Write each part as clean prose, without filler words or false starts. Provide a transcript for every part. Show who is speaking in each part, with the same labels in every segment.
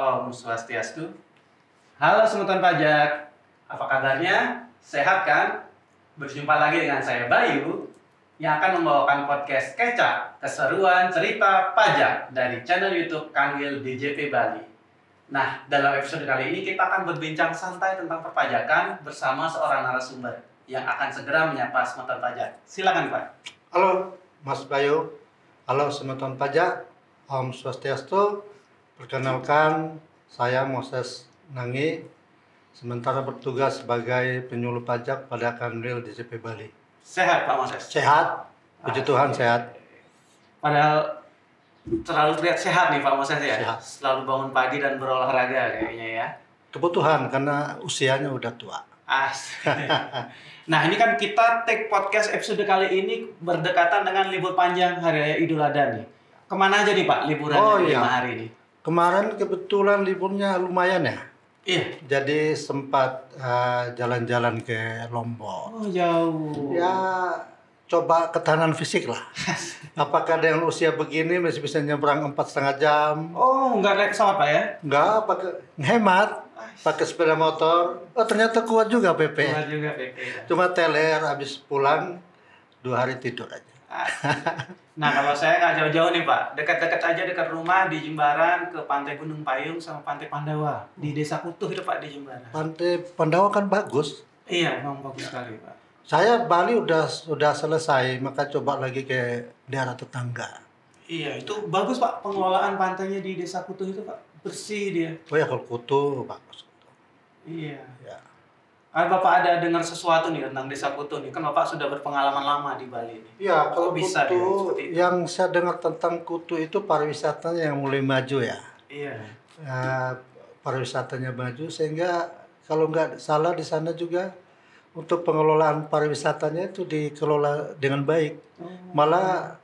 Speaker 1: Om Swastiastu. Halo semutan pajak, apa kabarnya? Sehat kan? Berjumpa lagi dengan saya Bayu yang akan membawakan podcast Kecap, keseruan cerita pajak dari channel YouTube Kanwil DJP Bali. Nah, dalam episode kali ini kita akan berbincang santai tentang perpajakan bersama seorang narasumber yang akan segera menyapa semutan pajak. Silakan Pak.
Speaker 2: Halo Mas Bayu, halo semutan pajak, Om Swastiastu. Perkenalkan, saya Moses Nangi, sementara bertugas sebagai penyuluh pajak pada Kanwil DJP Bali.
Speaker 1: Sehat Pak Moses?
Speaker 2: Sehat, puji Tuhan sehat.
Speaker 1: Padahal terlalu terlihat sehat nih Pak Moses ya?
Speaker 2: Sehat.
Speaker 1: Selalu bangun pagi dan berolahraga kayaknya ya?
Speaker 2: Kebutuhan karena usianya udah tua.
Speaker 1: Asik. Nah ini kan kita take podcast episode kali ini berdekatan dengan libur panjang Hari Raya Idul Adha nih. Kemana aja nih Pak liburannya 5 hari ini?
Speaker 2: Kemarin kebetulan liburnya lumayan ya.
Speaker 1: Iya.
Speaker 2: Jadi sempat jalan-jalan ke Lombok.
Speaker 1: Oh jauh.
Speaker 2: Ya coba ketahanan fisik lah. Apakah dengan usia begini masih bisa nyebrang 4,5 jam?
Speaker 1: Oh nggak naik pesawat Pak ya?
Speaker 2: Enggak, pakai hemat, pakai sepeda motor. Oh ternyata kuat juga PP.
Speaker 1: Kuat juga PP.
Speaker 2: Cuma teler habis pulang 2 hari tidur aja.
Speaker 1: Nah kalau saya nggak jauh-jauh nih Pak, dekat-dekat aja dekat rumah di Jembaran ke Pantai Gunung Payung sama Pantai Pandawa di Desa Kutuh itu Pak di Jembaran.
Speaker 2: Pantai Pandawa kan bagus.
Speaker 1: Iya, memang bagus sekali Pak.
Speaker 2: Saya Bali sudah selesai, maka coba lagi ke daerah tetangga.
Speaker 1: Iya, itu bagus Pak pengelolaan pantainya di Desa Kutuh itu Pak, bersih dia.
Speaker 2: Oh ya kalau Kutu bagus.
Speaker 1: Iya.
Speaker 2: Ya.
Speaker 1: Kan Bapak ada dengar sesuatu nih tentang Desa Kutuh nih, kan Bapak sudah berpengalaman lama di Bali nih.
Speaker 2: Ya kalau
Speaker 1: bisa
Speaker 2: Kutu,
Speaker 1: seperti itu?
Speaker 2: yang saya dengar tentang Kutu itu pariwisatanya yang mulai maju ya.
Speaker 1: Iya.
Speaker 2: Pariwisatanya maju sehingga kalau nggak salah di sana juga untuk pengelolaan pariwisatanya itu dikelola dengan baik. Malah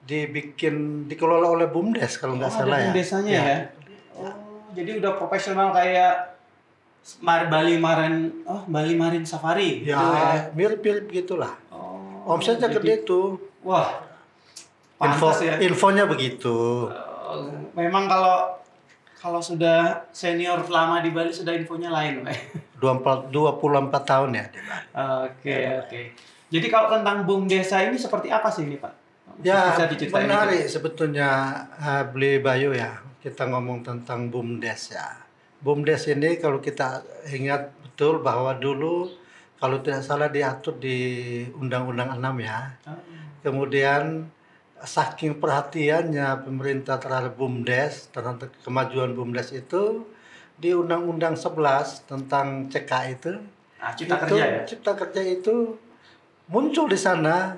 Speaker 2: dikelola oleh BUMDes kalau nggak salah ya.
Speaker 1: Desanya ya. Oh, jadi udah profesional kayak Bali Marine Safari.
Speaker 2: Ya,
Speaker 1: gitu ya.
Speaker 2: mirip-mirip gitulah.
Speaker 1: Oh,
Speaker 2: Omsetnya gede tuh.
Speaker 1: Wah. Pantas ya.
Speaker 2: Infonya begitu.
Speaker 1: Memang kalau sudah senior lama di Bali sudah infonya lain, Pak.
Speaker 2: 24 tahun ya di Bali.
Speaker 1: Oke. Jadi kalau tentang BUM desa ini seperti apa sih ini, Pak?
Speaker 2: Ya,
Speaker 1: Bisa diceritain
Speaker 2: menarik
Speaker 1: gitu?
Speaker 2: sebetulnya beli Bayu ya. Kita ngomong tentang BUMDes ya. BUMDes ini kalau kita ingat betul bahwa dulu kalau tidak salah diatur di Undang-Undang 6 ya. Kemudian saking perhatiannya pemerintah terhadap BUMDes, terhadap kemajuan BUMDes itu di Undang-Undang 11 tentang CK itu,
Speaker 1: Kerja ya?
Speaker 2: Cipta Kerja itu muncul di sana.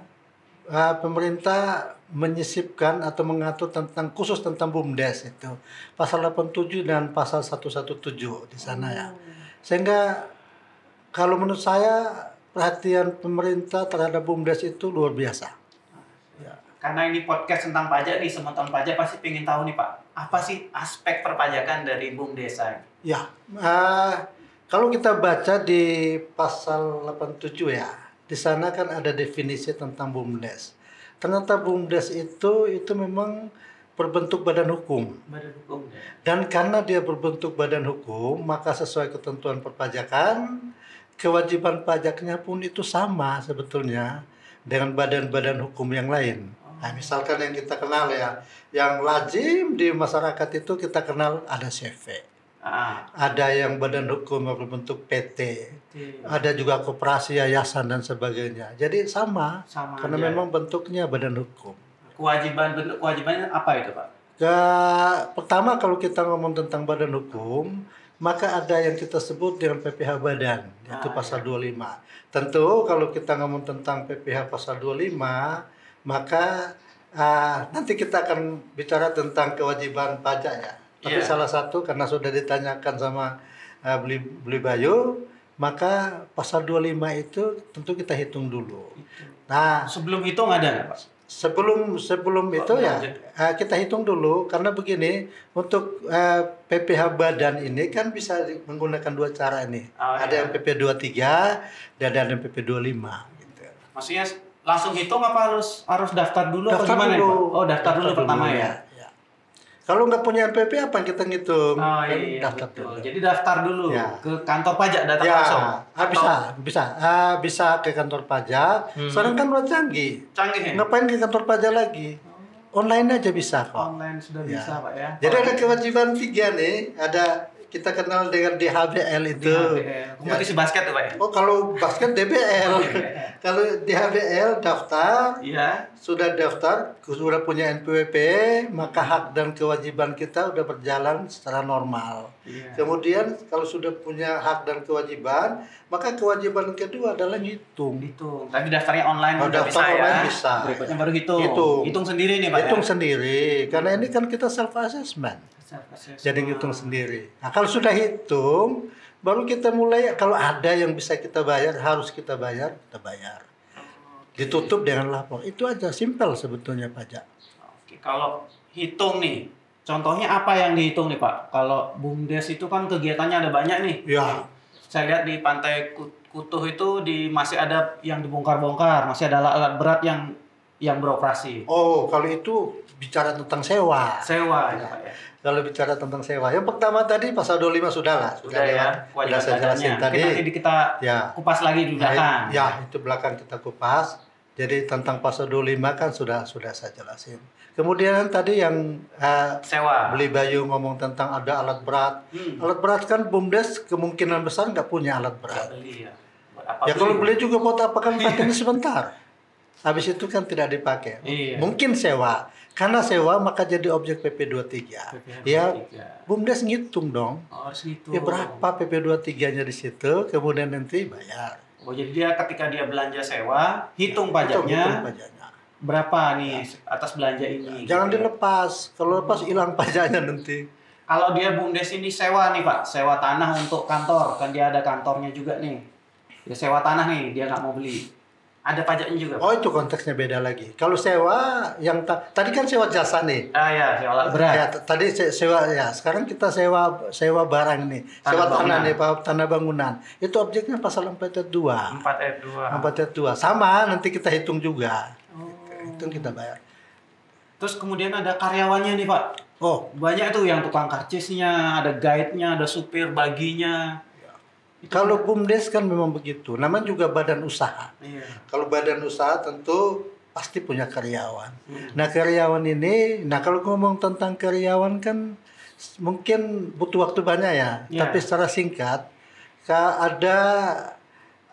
Speaker 2: Pemerintah menyisipkan atau mengatur khusus tentang BUMDes itu pasal 87 dan pasal 117 di sana ya. Sehingga kalau menurut saya perhatian pemerintah terhadap BUMDes itu luar biasa.
Speaker 1: Ya. Karena ini podcast tentang pajak nih, semutan pajak pasti pengen tahu nih Pak, apa sih aspek perpajakan dari BUM desa?
Speaker 2: Ya, kalau kita baca di pasal 87 ya, di sana kan ada definisi tentang BUMDes. Ternyata BUMDes itu memang berbentuk badan hukum.
Speaker 1: Badan hukum.
Speaker 2: Dan karena dia berbentuk badan hukum, maka sesuai ketentuan perpajakan, kewajiban pajaknya pun itu sama sebetulnya dengan badan-badan hukum yang lain. Nah, misalkan yang kita kenal ya, yang lazim di masyarakat itu kita kenal ada CV. Ada yang badan hukum yang berbentuk PT, ada juga koperasi, yayasan dan sebagainya. Jadi sama karena aja. Memang bentuknya badan hukum.
Speaker 1: Kewajibannya apa itu Pak?
Speaker 2: Pertama kalau kita ngomong tentang badan hukum, maka ada yang kita sebut dengan PPh badan, yaitu pasal 25. Tentu kalau kita ngomong tentang PPh pasal 25, maka nanti kita akan bicara tentang kewajiban pajak ya. Tapi salah satu karena sudah ditanyakan sama beli Bayu, maka pasal 25 itu tentu kita hitung dulu. Nah,
Speaker 1: sebelum hitung ada nggak Pak?
Speaker 2: Sebelum itu ya kita hitung dulu karena begini, untuk PPh badan ini kan bisa menggunakan 2 cara ini. Ada yang PP 23 dan ada yang PP 25 gitu.
Speaker 1: Maksudnya langsung hitung apa harus daftar dulu atau gimana dulu. Pak? Oh, daftar dulu pertama ya.
Speaker 2: Kalau nggak punya NPWP apa yang kita ngitung?
Speaker 1: Oh
Speaker 2: Kan
Speaker 1: iya,
Speaker 2: daftar
Speaker 1: betul.
Speaker 2: dulu.
Speaker 1: Jadi daftar dulu
Speaker 2: Ya.
Speaker 1: ke kantor pajak, datang
Speaker 2: Ya,
Speaker 1: langsung.
Speaker 2: bisa ke kantor pajak. Sekarang kan udah canggih.
Speaker 1: Canggih ya?
Speaker 2: Ngapain ke kantor pajak lagi? Online aja bisa kok.
Speaker 1: Online sudah
Speaker 2: Ya.
Speaker 1: bisa Pak ya.
Speaker 2: Jadi ada kewajiban 3 nih. Ada kita kenal dengan DHBL
Speaker 1: Di
Speaker 2: itu.
Speaker 1: HBL. Kompetisi basket tuh Pak ya?
Speaker 2: Oh, kalau basket DBL. Kalau DHBL daftar,
Speaker 1: Iya.
Speaker 2: sudah daftar, sudah punya NPWP, maka hak dan kewajiban kita udah berjalan secara normal.
Speaker 1: Iya.
Speaker 2: Kemudian kalau sudah punya hak dan kewajiban, maka kewajiban kedua adalah ngitung.
Speaker 1: Hitung. Tadi daftarnya online
Speaker 2: Oh,
Speaker 1: udah
Speaker 2: daftar
Speaker 1: bisa
Speaker 2: online
Speaker 1: ya.
Speaker 2: bisa.
Speaker 1: Berikutnya baru hitung.
Speaker 2: Hitung.
Speaker 1: Hitung sendiri nih Pak
Speaker 2: Hitung
Speaker 1: ya.
Speaker 2: sendiri, karena ini kan kita self assessment. Jadi ngitung sendiri. Nah, kalau sudah hitung, baru kita mulai. Kalau ada yang bisa kita bayar, harus kita bayar, kita bayar. Ditutup dengan lapor. Itu aja, simpel sebetulnya pajak.
Speaker 1: Oke, kalau hitung nih, contohnya apa yang dihitung nih Pak? Kalau BUMDes itu kan kegiatannya ada banyak nih.
Speaker 2: Ya,
Speaker 1: Saya lihat di Pantai Kutuh itu masih ada yang dibongkar-bongkar, masih ada alat berat yang beroperasi.
Speaker 2: oh kalau itu bicara tentang sewa.
Speaker 1: Sewa ya Pak ya.
Speaker 2: Kalau bicara tentang sewa, yang pertama tadi pasal 25 sudah lah,
Speaker 1: Sudah ya,
Speaker 2: lewat.
Speaker 1: kewajiban
Speaker 2: saya jelasin
Speaker 1: pajaknya.
Speaker 2: tadi.
Speaker 1: Nanti kita
Speaker 2: Ya.
Speaker 1: kupas lagi di belakang.
Speaker 2: Ya, itu belakang kita kupas. Jadi tentang pasal 25 kan sudah saya jelasin. Kemudian tadi yang
Speaker 1: Sewa.
Speaker 2: Beli Bayu ngomong tentang ada alat berat. Alat berat kan BUMDes kemungkinan besar nggak punya alat berat.
Speaker 1: Beli ya. Buat apa
Speaker 2: Ya kalau beli juga buat apa, kan pakainya sebentar. Habis itu kan tidak dipakai.
Speaker 1: Iya.
Speaker 2: Mungkin sewa. Karena sewa maka jadi objek PP23. Ya, BUMDes ngitung dong.
Speaker 1: Oh, harus gitu.
Speaker 2: Ya berapa PP23-nya di situ, kemudian nanti bayar.
Speaker 1: Oh, jadi dia ketika dia belanja sewa, hitung
Speaker 2: Hitung
Speaker 1: pajaknya.
Speaker 2: pajaknya.
Speaker 1: Berapa nih atas belanja ini?
Speaker 2: Jangan
Speaker 1: gitu.
Speaker 2: dilepas. Kalau lepas hilang pajaknya nanti.
Speaker 1: Kalau dia BUMDes ini sewa nih Pak, sewa tanah untuk kantor, kan dia ada kantornya juga nih. Dia sewa tanah nih, dia nggak mau beli. Ada pajaknya juga Pak?
Speaker 2: Oh, itu konteksnya beda lagi. Kalau sewa yang tadi kan sewa jasa nih.
Speaker 1: Ah ya, sewa alat berat.
Speaker 2: Ya, tadi sewa ya. Sekarang kita sewa barang nih. Sewa tanah nih, tanah bangunan. Itu objeknya pasal 4 ayat 2.
Speaker 1: 4 ayat 2.
Speaker 2: 4 ayat 2. Sama, nanti kita hitung juga. Hitung kita bayar.
Speaker 1: Terus kemudian ada karyawannya nih Pak.
Speaker 2: Oh,
Speaker 1: Banyak tuh yang tukang karcisnya, ada guide-nya, ada supir baginya.
Speaker 2: kalau BUMDes kan memang begitu. Namanya juga badan usaha.
Speaker 1: Iya.
Speaker 2: Kalau badan usaha tentu pasti punya karyawan. Nah, karyawan ini, kalau ngomong tentang karyawan kan mungkin butuh waktu banyak ya.
Speaker 1: Iya.
Speaker 2: Tapi secara singkat, ada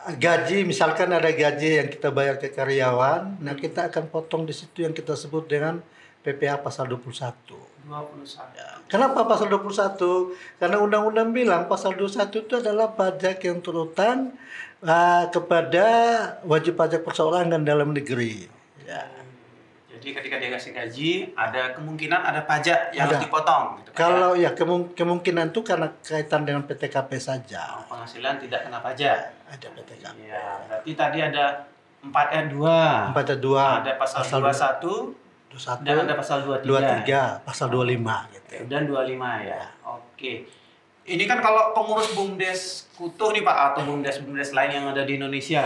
Speaker 2: gaji, misalkan ada gaji yang kita bayar ke karyawan, nah kita akan potong di situ yang kita sebut dengan PPh pasal 21.
Speaker 1: 21.
Speaker 2: Kenapa pasal 21? Karena undang-undang bilang pasal 21 itu adalah pajak yang terutang kepada wajib pajak perseorangan dalam negeri. Ya.
Speaker 1: Jadi ketika dia kasih gaji, ada kemungkinan ada pajak yang harus
Speaker 2: Ada.
Speaker 1: dipotong. Gitu, Pak,
Speaker 2: Kalau ya kemungkinan itu karena kaitan dengan PTKP
Speaker 1: ya?
Speaker 2: saja.
Speaker 1: Penghasilan tidak kena pajak.
Speaker 2: Ada PTKP.
Speaker 1: Iya, berarti tadi ada 4 ayat 2.
Speaker 2: 4 ayat 2.
Speaker 1: Ada pasal 21
Speaker 2: 21,
Speaker 1: dan ada pasal 23.
Speaker 2: 23, pasal 25 gitu.
Speaker 1: Dan 25 ya. Oke. Ini kan kalau pengurus BUMDes Kutuh nih Pak, atau BUMDes lain yang ada di Indonesia,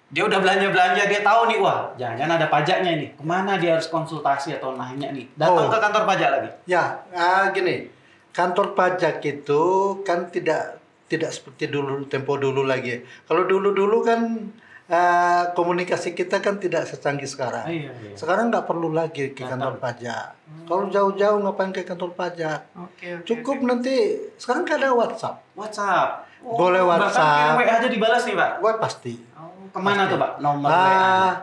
Speaker 1: dia udah belanja-belanja, dia tahu nih, wah jangan ada pajaknya nih. Kemana dia harus konsultasi atau nanya nih? Datang ke kantor pajak lagi?
Speaker 2: Ya, gini, kantor pajak itu kan tidak seperti dulu, tempo dulu lagi. Kalau dulu kan komunikasi kita kan tidak secanggih sekarang.
Speaker 1: Iya.
Speaker 2: Sekarang nggak perlu lagi ke kantor pajak. Kalau jauh-jauh ngapain ke kantor pajak?
Speaker 1: Oke.
Speaker 2: Cukup nanti, sekarang kan ada WhatsApp.
Speaker 1: WhatsApp.
Speaker 2: Boleh
Speaker 1: Bahkan
Speaker 2: WhatsApp.
Speaker 1: WA aja dibalas nih Pak.
Speaker 2: Wah pasti.
Speaker 1: Kemana tuh Pak nomor WA?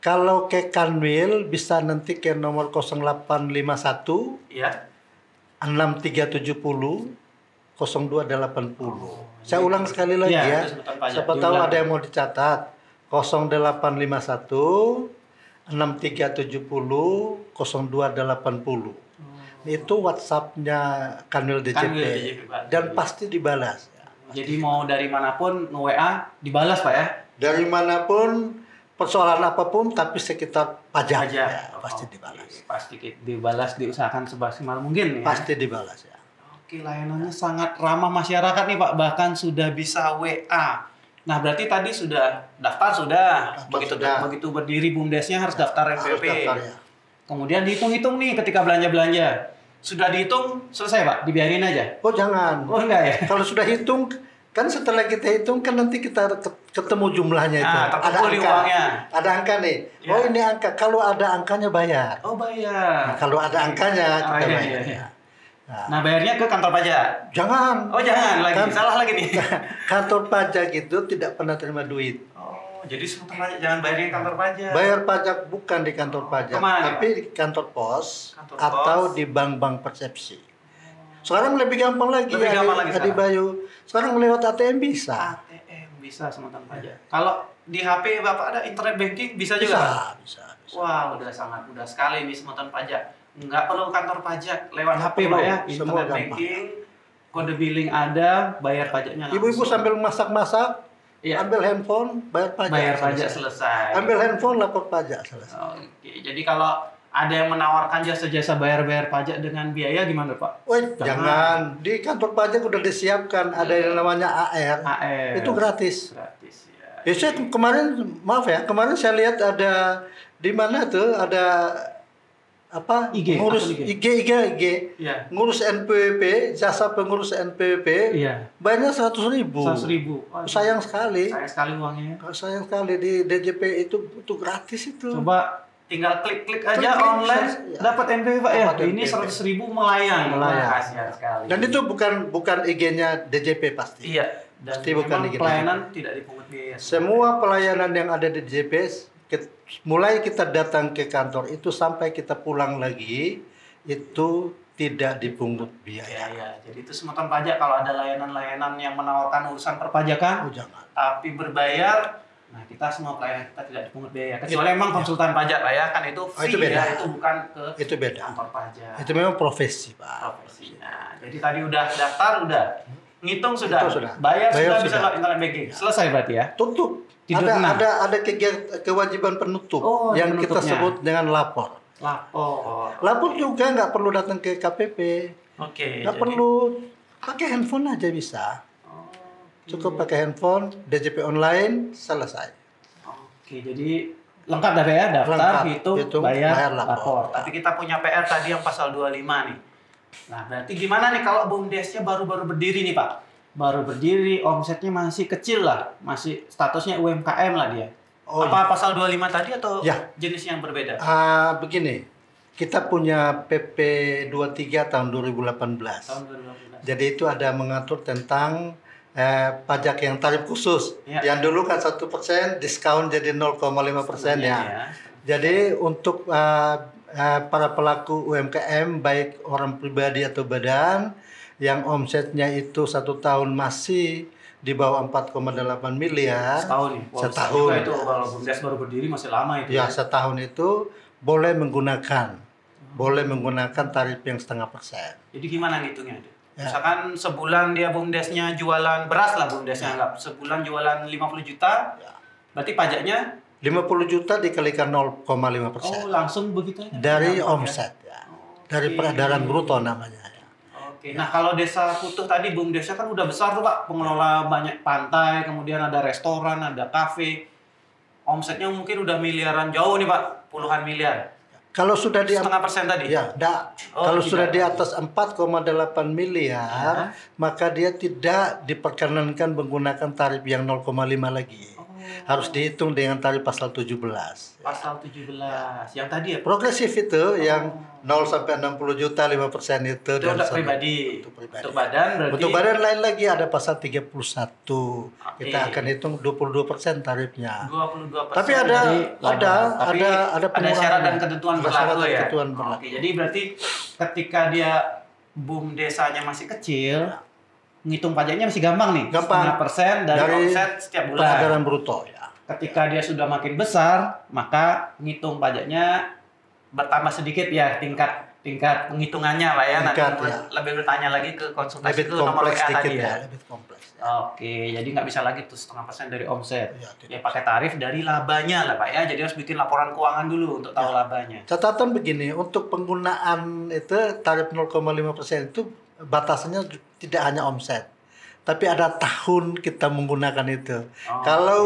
Speaker 2: Kalau ke Kanwil bisa nanti ke nomor 0851
Speaker 1: Iya.
Speaker 2: 6370 0280. Saya ulang sekali lagi
Speaker 1: Iya,
Speaker 2: ya.
Speaker 1: itu sebutan pajak.
Speaker 2: Siapa tahu
Speaker 1: Diulang.
Speaker 2: ada yang mau dicatat. 0851 6370 0280. Itu WhatsApp-nya Kanwil DJP.
Speaker 1: Kanwil DJP, Pak.
Speaker 2: Dan pasti dibalas.
Speaker 1: Jadi mau dari manapun WA dibalas Pak ya?
Speaker 2: Dari manapun, persoalan apapun, tapi sekitar pajak,
Speaker 1: Pajak.
Speaker 2: ya, pasti
Speaker 1: Oke,
Speaker 2: dibalas.
Speaker 1: Pasti dibalas, diusahakan semaksimal mungkin ya.
Speaker 2: Pasti dibalas ya.
Speaker 1: Oke, layanannya sangat ramah masyarakat nih Pak, bahkan sudah bisa WA. Nah, berarti tadi sudah daftar sudah. Begitu berdiri BUMDesnya harus daftar
Speaker 2: Harus
Speaker 1: NPWP.
Speaker 2: daftar, ya.
Speaker 1: Kemudian dihitung-hitung nih ketika belanja-belanja. Sudah dihitung selesai Pak, dibiarin aja.
Speaker 2: Oh jangan.
Speaker 1: Oh enggak ya?
Speaker 2: Kalau sudah hitung, kan setelah kita hitung kan nanti kita ketemu jumlahnya itu.
Speaker 1: Terkumpul di uangnya.
Speaker 2: Ada angka nih.
Speaker 1: Ya.
Speaker 2: Oh ini angka. Kalau ada angkanya bayar.
Speaker 1: Oh bayar.
Speaker 2: Nah, kalau ada angkanya kita
Speaker 1: iya,
Speaker 2: bayar.
Speaker 1: iya. Nah bayarnya ke kantor pajak.
Speaker 2: Jangan.
Speaker 1: Oh jangan lagi, salah lagi nih.
Speaker 2: Kantor pajak itu tidak pernah terima duit.
Speaker 1: Oh jadi semutan pajak jangan bayarin kantor pajak.
Speaker 2: Bayar pajak bukan di kantor pajak,
Speaker 1: Kemana,
Speaker 2: tapi di kantor pos
Speaker 1: Kantor
Speaker 2: atau
Speaker 1: pos.
Speaker 2: di bank-bank persepsi. Sekarang lebih gampang lagi,
Speaker 1: Lebih gampang lagi
Speaker 2: Adi
Speaker 1: sekarang.
Speaker 2: Bayu. Sekarang lewat ATM bisa.
Speaker 1: ATM bisa semutan pajak. Kalau di HP Bapak ada internet banking bisa juga.
Speaker 2: Bisa.
Speaker 1: Wah, udah mudah sekali nih semutan pajak. Nggak perlu kantor pajak, lewat HP
Speaker 2: perlu.
Speaker 1: Pak ya.
Speaker 2: Semua
Speaker 1: Internet
Speaker 2: gampang.
Speaker 1: banking, kode billing ada, bayar pajaknya langsung.
Speaker 2: Ibu-ibu sambil masak-masak,
Speaker 1: Iya.
Speaker 2: ambil handphone, bayar pajak.
Speaker 1: bayar pajak selesai.
Speaker 2: Ambil handphone, lapor pajak selesai.
Speaker 1: Oke, jadi kalau ada yang menawarkan jasa-jasa bayar-bayar pajak dengan biaya gimana Pak?
Speaker 2: Woi, jangan. Di kantor pajak udah disiapkan ada yang namanya AR.
Speaker 1: AR.
Speaker 2: Itu gratis.
Speaker 1: Gratis ya.
Speaker 2: Ya saya kemarin, maaf ya, kemarin saya lihat ada di mana tuh ada apa
Speaker 1: IG,
Speaker 2: ngurus
Speaker 1: akun IG.
Speaker 2: IG
Speaker 1: Iya.
Speaker 2: ngurus NPWP, jasa pengurus NPWP,
Speaker 1: Iya.
Speaker 2: bayarnya 100.000.
Speaker 1: 100.000.
Speaker 2: Sayang sekali.
Speaker 1: Sayang sekali uangnya.
Speaker 2: Sayang sekali di DJP itu gratis itu.
Speaker 1: Coba tinggal klik-klik aja
Speaker 2: Klik-klik,
Speaker 1: online
Speaker 2: ya.
Speaker 1: dapat NPWP Pak ya.
Speaker 2: Dapat
Speaker 1: Ini
Speaker 2: NPWP.
Speaker 1: 100.000 melayang.
Speaker 2: Melayang.
Speaker 1: Kasihan sekali.
Speaker 2: Dan itu bukan IG-nya DJP pasti.
Speaker 1: Iya. Dan
Speaker 2: Pasti bukan
Speaker 1: memang
Speaker 2: di
Speaker 1: pelayanan tidak dipungut biaya.
Speaker 2: Semua pelayanan yang ada di DJP mulai kita datang ke kantor itu sampai kita pulang lagi itu tidak dipungut
Speaker 1: Ya,
Speaker 2: biaya.
Speaker 1: ya. Jadi itu semutan pajak kalau ada layanan-layanan yang menawarkan urusan perpajakan
Speaker 2: Oh, jangan.
Speaker 1: tapi berbayar, nah kita semua pelayanan kita tidak dipungut biaya. Kecuali memang konsultan pajak Pak ya, kan itu fee
Speaker 2: itu beda.
Speaker 1: ya, itu bukan ke
Speaker 2: Itu beda.
Speaker 1: kantor pajak.
Speaker 2: Itu memang profesi, Pak.
Speaker 1: Profesi. Nah, jadi tadi udah daftar, udah ngitung sudah,
Speaker 2: Itu sudah.
Speaker 1: bayar
Speaker 2: Bayar
Speaker 1: sudah, bisa
Speaker 2: sudah.
Speaker 1: lewat internet banking. Selesai berarti ya.
Speaker 2: Tutup.
Speaker 1: Tidur tenang.
Speaker 2: Ada kewajiban penutup
Speaker 1: Oh,
Speaker 2: yang kita
Speaker 1: penutupnya.
Speaker 2: sebut dengan lapor.
Speaker 1: Lapor.
Speaker 2: Lapor juga nggak perlu datang ke KPP.
Speaker 1: Oke.
Speaker 2: Nggak
Speaker 1: jadi-
Speaker 2: perlu, pakai handphone aja bisa.
Speaker 1: Oke.
Speaker 2: Cukup pakai handphone, DJP online, selesai.
Speaker 1: Oke, jadi lengkap dah Pak ya, daftar,
Speaker 2: Lengkap,
Speaker 1: hitung,
Speaker 2: hitung,
Speaker 1: bayar,
Speaker 2: bayar,
Speaker 1: lapor.
Speaker 2: lapor.
Speaker 1: Tapi kita punya PR tadi yang pasal 25 nih. Nah, berarti gimana nih kalau BUMDes-nya baru-baru berdiri nih Pak? Baru berdiri, omsetnya masih kecil lah, masih statusnya UMKM lah dia.
Speaker 2: Oh,
Speaker 1: Apa pasal 25 tadi atau
Speaker 2: Ya.
Speaker 1: jenis yang berbeda?
Speaker 2: Begini, kita punya PP 23 tahun 2018.
Speaker 1: Tahun 2018.
Speaker 2: Jadi itu ada mengatur tentang pajak yang tarif khusus.
Speaker 1: Ya.
Speaker 2: Yang dulu kan 1%, diskon jadi 0,5% ya.
Speaker 1: Ya.
Speaker 2: Jadi untuk para pelaku UMKM, baik orang pribadi atau badan, yang omsetnya itu 1 tahun masih di bawah 4,8 miliar.
Speaker 1: Setahun nih. Wah,
Speaker 2: Setahun.
Speaker 1: besar juga itu kalau BUMDes baru berdiri masih lama itu.
Speaker 2: Ya, setahun itu boleh menggunakan tarif yang 0,5%.
Speaker 1: Jadi gimana ngitungnya?
Speaker 2: Ya.
Speaker 1: Misalkan sebulan dia BUMDes-nya jualan beras lah BUMDes-nya anggap. Sebulan jualan 50 juta,
Speaker 2: Ya.
Speaker 1: berarti pajaknya
Speaker 2: 50 juta dikalikan 0,5%
Speaker 1: langsung begitu aja.
Speaker 2: dari
Speaker 1: Gampang,
Speaker 2: omset ya.
Speaker 1: Oke.
Speaker 2: Dari peredaran bruto namanya ya.
Speaker 1: Oke. Nah, kalau Desa Kutuh tadi BUMDes-nya kan udah besar tuh Pak, pengelola banyak pantai, kemudian ada restoran, ada kafe. Omsetnya mungkin udah miliaran jauh nih Pak, puluhan miliar.
Speaker 2: Kalau sudah di
Speaker 1: 0,5% tadi.
Speaker 2: ya,
Speaker 1: Oh,
Speaker 2: kalau
Speaker 1: tidak.
Speaker 2: sudah di atas 4,8 miliar, maka dia tidak diperkenankan menggunakan tarif yang 0,5 lagi.
Speaker 1: Oh.
Speaker 2: Harus dihitung dengan tarif pasal 17.
Speaker 1: Pasal 17. Yang tadi ya
Speaker 2: Progresif itu yang 0 sampai 60 juta 5% itu
Speaker 1: itu untuk
Speaker 2: sampai-
Speaker 1: pribadi.
Speaker 2: Untuk pribadi.
Speaker 1: Untuk badan berarti
Speaker 2: Untuk badan lain lagi ada pasal 31.
Speaker 1: Oke.
Speaker 2: Kita akan hitung 22% tarifnya.
Speaker 1: 22%.
Speaker 2: Tapi ada
Speaker 1: Jadi,
Speaker 2: ada
Speaker 1: ada
Speaker 2: pengurangan.
Speaker 1: syarat dan ketentuan
Speaker 2: Ada
Speaker 1: berlaku
Speaker 2: syarat dan
Speaker 1: ya.
Speaker 2: ketentuan berlaku.
Speaker 1: Oke, jadi berarti ketika dia BUMDesanya masih kecil, ngitung pajaknya masih gampang nih.
Speaker 2: Gampang.
Speaker 1: 0,5% dari omset setiap bulan.
Speaker 2: Peredaran bruto ya.
Speaker 1: Ketika dia sudah makin besar, maka ngitung pajaknya bertambah sedikit ya tingkat penghitungannya Pak ya.
Speaker 2: Tingkat,
Speaker 1: Nanti
Speaker 2: ya.
Speaker 1: lebih bertanya lagi ke konsultasi
Speaker 2: Lebih
Speaker 1: ke nomor
Speaker 2: kompleks
Speaker 1: WA
Speaker 2: sedikit
Speaker 1: tadi
Speaker 2: ya,
Speaker 1: ya.
Speaker 2: lebih kompleks.
Speaker 1: Oke, jadi nggak bisa lagi tuh 0,5% dari omset.
Speaker 2: Ya, tidak.
Speaker 1: Ya pakai tarif dari labanya lah Pak ya. Jadi harus bikin laporan keuangan dulu untuk tahu labanya.
Speaker 2: Catatan begini, untuk penggunaan itu tarif 0,5% itu batasannya tidak hanya omset, tapi ada tahun kita menggunakan itu.
Speaker 1: Oh,
Speaker 2: Kalau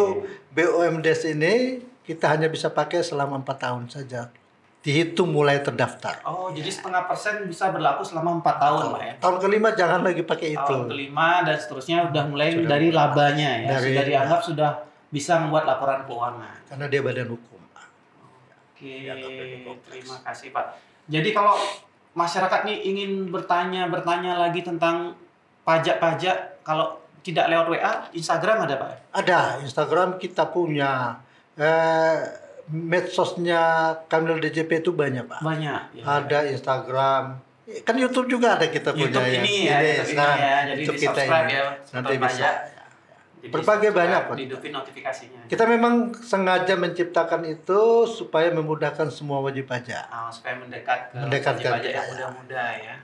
Speaker 2: BUMDes ini kita hanya bisa pakai selama 4 tahun saja. dihitung mulai terdaftar.
Speaker 1: Oh, jadi 0,5% bisa berlaku selama 4 tahun, Pak ya?
Speaker 2: Tahun kelima jangan lagi pakai itu.
Speaker 1: Tahun kelima dan seterusnya udah mulai dari labanya ya. Sudah dianggap sudah bisa membuat laporan keuangan.
Speaker 2: Karena dia badan hukum.
Speaker 1: Oke, terima kasih Pak. Jadi kalau masyarakat nih ingin bertanya lagi tentang pajak-pajak, kalau tidak lewat WA, Instagram ada Pak?
Speaker 2: Ada, Instagram kita punya. Medsosnya Kanwil DJP itu banyak, Pak.
Speaker 1: Banyak. Ya.
Speaker 2: Ada Instagram, kan YouTube juga ada kita
Speaker 1: YouTube
Speaker 2: punya
Speaker 1: ini ya. YouTube ini ya, jadi
Speaker 2: YouTube
Speaker 1: di subscribe ya.
Speaker 2: Nanti bisa.
Speaker 1: Jadi
Speaker 2: Berbagai banyak, Pak.
Speaker 1: Dihidupin notifikasinya.
Speaker 2: Kita memang sengaja menciptakan itu supaya memudahkan semua wajib pajak.
Speaker 1: Supaya mendekat ke wajib pajak yang muda-muda ya.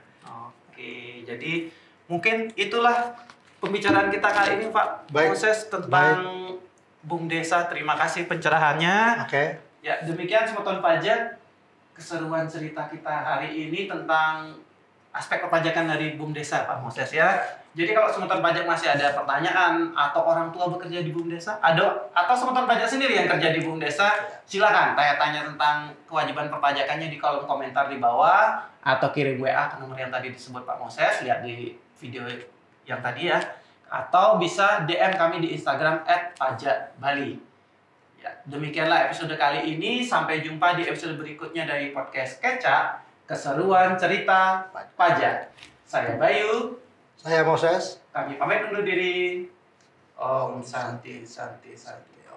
Speaker 1: Oke, jadi mungkin itulah pembicaraan kita kali ini, Pak. Proses tentang BUMDesa. Terima kasih pencerahannya.
Speaker 2: Oke.
Speaker 1: Ya, demikian Semeton Pajak keseruan cerita kita hari ini tentang aspek perpajakan dari BUMDesa, Pak Moses ya. Jadi kalau Semeton Pajak masih ada pertanyaan atau orang tua bekerja di BUMDesa, atau Semeton Pajak sendiri yang kerja di BUMDesa, silakan tanya-tanya tentang kewajiban perpajakannya di kolom komentar di bawah atau kirim WA ke nomor yang tadi disebut Pak Moses, lihat di video yang tadi ya. Atau bisa DM kami di Instagram @pajakbali. Ya, demikianlah episode kali ini. Sampai jumpa di episode berikutnya dari podcast Kecap, keseruan cerita pajak. Saya Bayu.
Speaker 2: Saya Moses.
Speaker 1: Kami pamit undur diri. Om Santi Santi Santi.